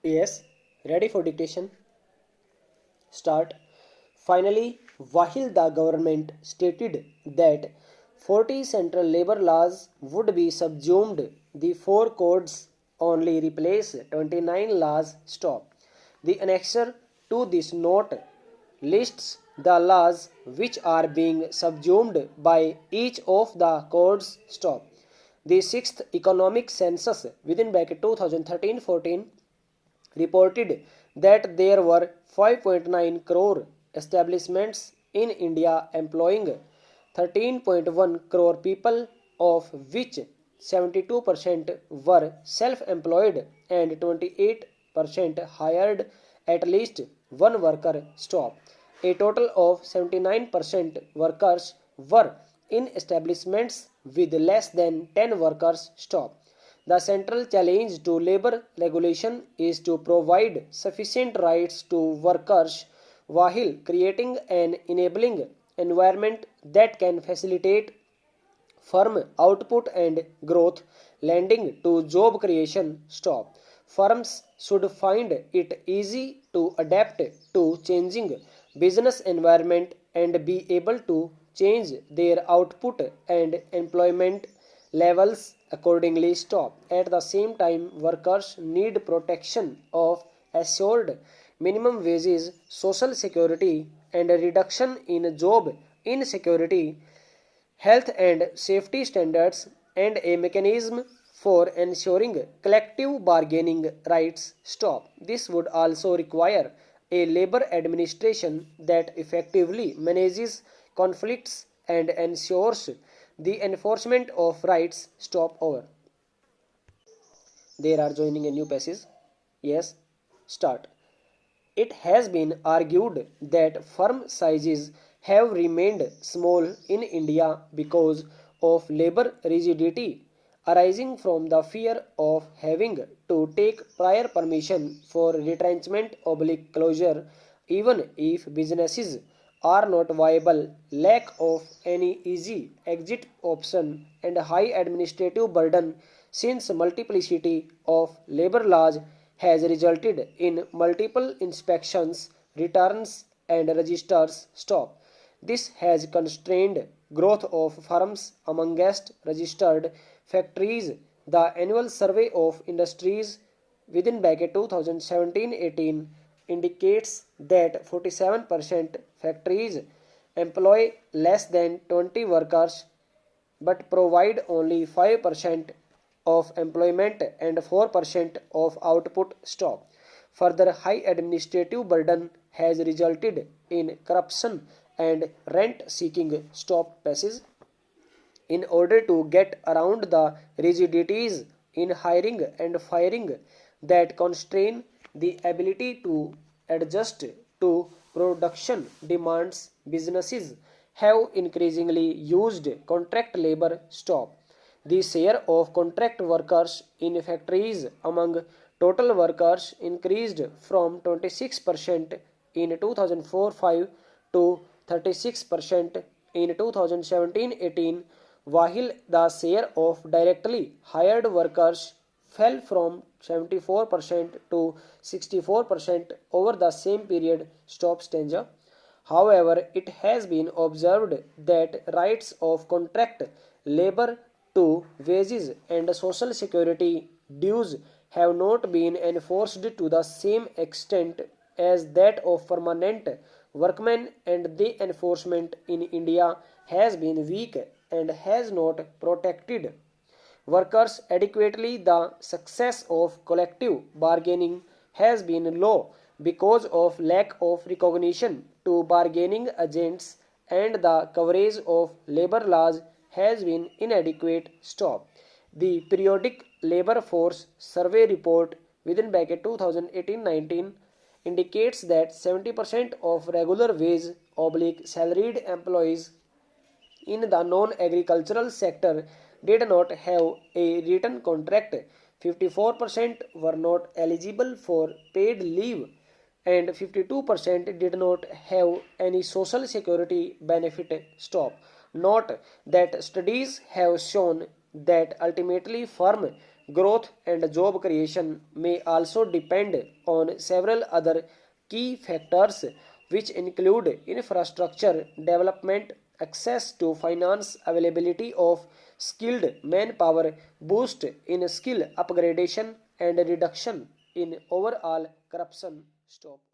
Yes, ready for dictation? Start. Finally, while the government stated that 40 central labor laws would be subsumed, the four codes only replace 29 laws stop. The annexure to this note lists the laws which are being subsumed by each of the codes stop. The sixth economic census within bracket 2013-14 reported that there were 5.9 crore establishments in India employing 13.1 crore people, of which 72% were self employed and 28% hired at least one worker stop. A total of 79% workers were in establishments with less than 10 workers stop. The central challenge to labor regulation is to provide sufficient rights to workers while creating an enabling environment that can facilitate firm output and growth, lending to job creation stop. Firms should find it easy to adapt to changing business environment and be able to change their output and employment levels accordingly stop. At the same time, workers need protection of assured minimum wages, social security, and a reduction in job insecurity, health and safety standards, and a mechanism for ensuring collective bargaining rights stop. This would also require a labor administration that effectively manages conflicts and ensures the enforcement of rights stop over. There are joining a new passage. Yes, start. It has been argued that firm sizes have remained small in India because of labor rigidity arising from the fear of having to take prior permission for retrenchment oblique closure even if businesses are not viable, lack of any easy exit option, and high administrative burden since multiplicity of labor laws has resulted in multiple inspections, returns, and registers stop. This has constrained growth of firms amongst registered factories. The annual survey of industries within bracket 2017-18 indicates that 47% factories employ less than 20 workers but provide only 5% of employment and 4% of output stop. Further, high administrative burden has resulted in corruption and rent seeking stop passes. In order to get around the rigidities in hiring and firing that constrain the ability to adjust to production demands, businesses have increasingly used contract labor stop. The share of contract workers in factories among total workers increased from 26% in 2004-5 to 36% in 2017-18, while the share of directly hired workers fell from 74% to 64% over the same period. Stop stanza. However, it has been observed that rights of contract labor to wages and social security dues have not been enforced to the same extent as that of permanent workmen, and the enforcement in India has been weak and has not protected workers adequately. The success of collective bargaining has been low because of lack of recognition to bargaining agents, and the coverage of labor laws has been inadequate stop. The periodic labor force survey report within bracket 2018-19 indicates that 70% of regular wage oblique salaried employees in the non-agricultural sector did not have a written contract. 54% were not eligible for paid leave and 52% did not have any social security benefit stop. Note that studies have shown that ultimately firm growth and job creation may also depend on several other key factors, which include infrastructure development, access to finance, availability of skilled manpower, boost in skill upgradation, and reduction in overall corruption. Stop.